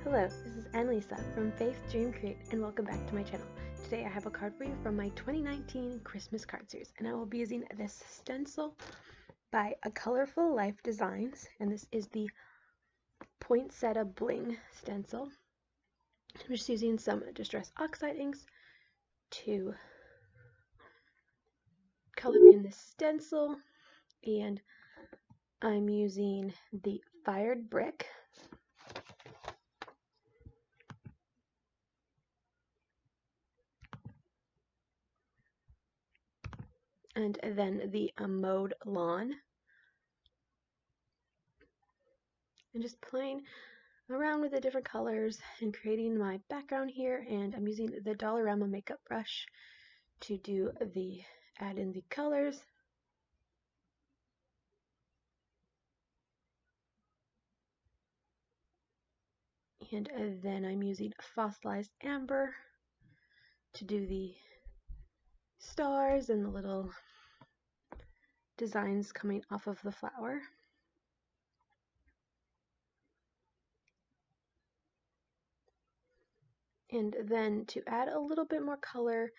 Hello, this is Annalisa from Faith Dream Create and welcome back to my channel. Today I have a card for you from my 2019 Christmas card series, and I will be using this stencil by A Colorful Life Designs, and this is the Poinsettia Bling stencil. I'm just using some Distress Oxide inks to color in the stencil, and I'm using the Fired Brick, and then the Mowed Lawn, and just playing around with the different colors and creating my background here. And I'm using the Dollarama makeup brush to add in the colors. And then I'm using fossilized amber to do the stars and the little designs coming off of the flower. And then to add a little bit more color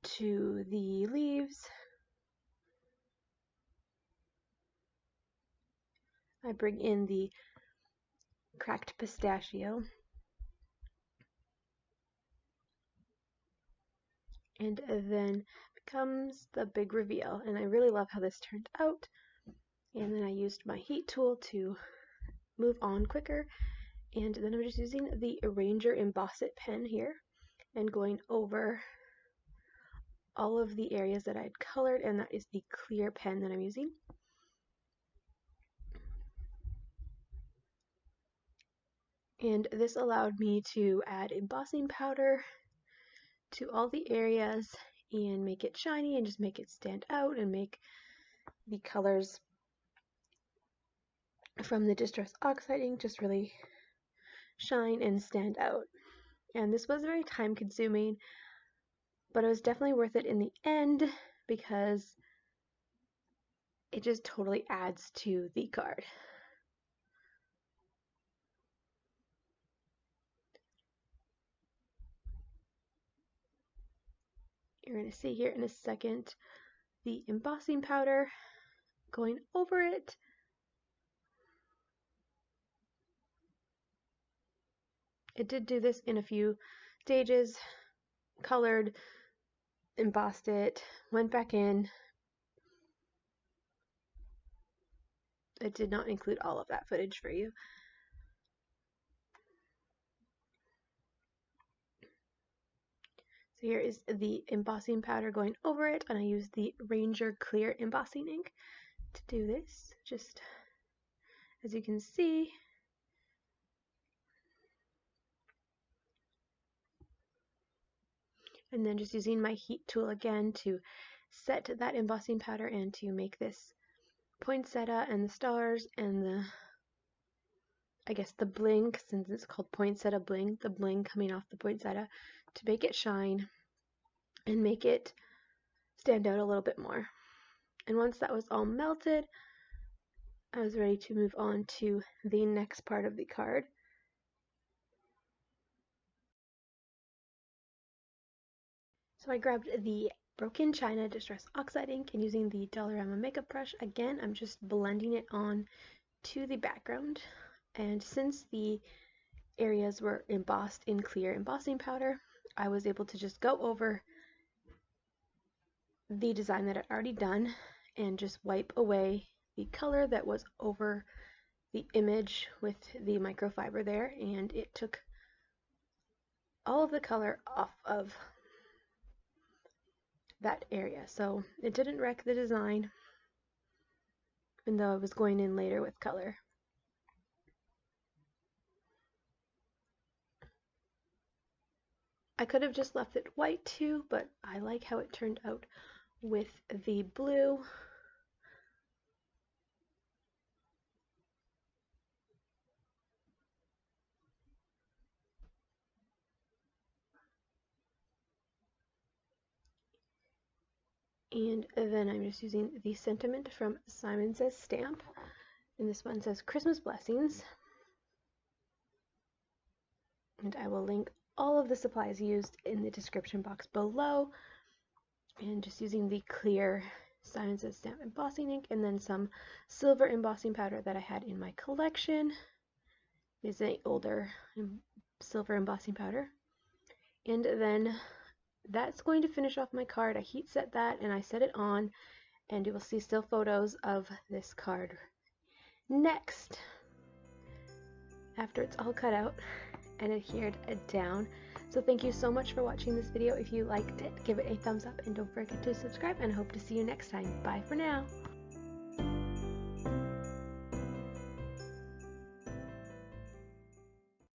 to the leaves, I bring in the cracked pistachio, and then comes the big reveal, and I really love how this turned out. And then I used my heat tool to move on quicker, and then I'm just using the Arranger Emboss It pen here and going over all of the areas that I'd colored, and that is the clear pen that I'm using. And this allowed me to add embossing powder to all the areas and make it shiny and just make it stand out and make the colors from the Distress Oxide ink just really shine and stand out. And this was very time consuming, but it was definitely worth it in the end because it just totally adds to the card. You're going to see here in a second the embossing powder going over it. It did do this in a few stages, colored, embossed it, went back in. It did not include all of that footage for you. So here is the embossing powder going over it, and I used the Ranger Clear embossing ink to do this, just as you can see. And then just using my heat tool again to set that embossing powder and to make this poinsettia and the stars and the bling, since it's called Poinsettia Bling, the bling coming off the poinsettia, to make it shine and make it stand out a little bit more. And once that was all melted, I was ready to move on to the next part of the card. So I grabbed the Broken China Distress Oxide ink, and using the Dollarama makeup brush, again, I'm just blending it on to the background. And since the areas were embossed in clear embossing powder, I was able to just go over the design that I'd already done and just wipe away the color that was over the image with the microfiber there, and it took all of the color off of that area. So it didn't wreck the design, even though I was going in later with color. I could have just left it white too, but I like how it turned out with the blue. And then I'm just using the sentiment from Simon Says stamp, and this one says Christmas Blessings. And I will link all of the supplies used in the description box below. And just using the clear Simon Says Stamp embossing ink, and then some silver embossing powder that I had in my collection. Is an older silver embossing powder. And then that's going to finish off my card. I heat set that and I set it on, and you will see still photos of this card. Next, after it's all cut out and adhered down. So thank you so much for watching this video. If you liked it, give it a thumbs up and don't forget to subscribe, and I hope to see you next time. Bye for now.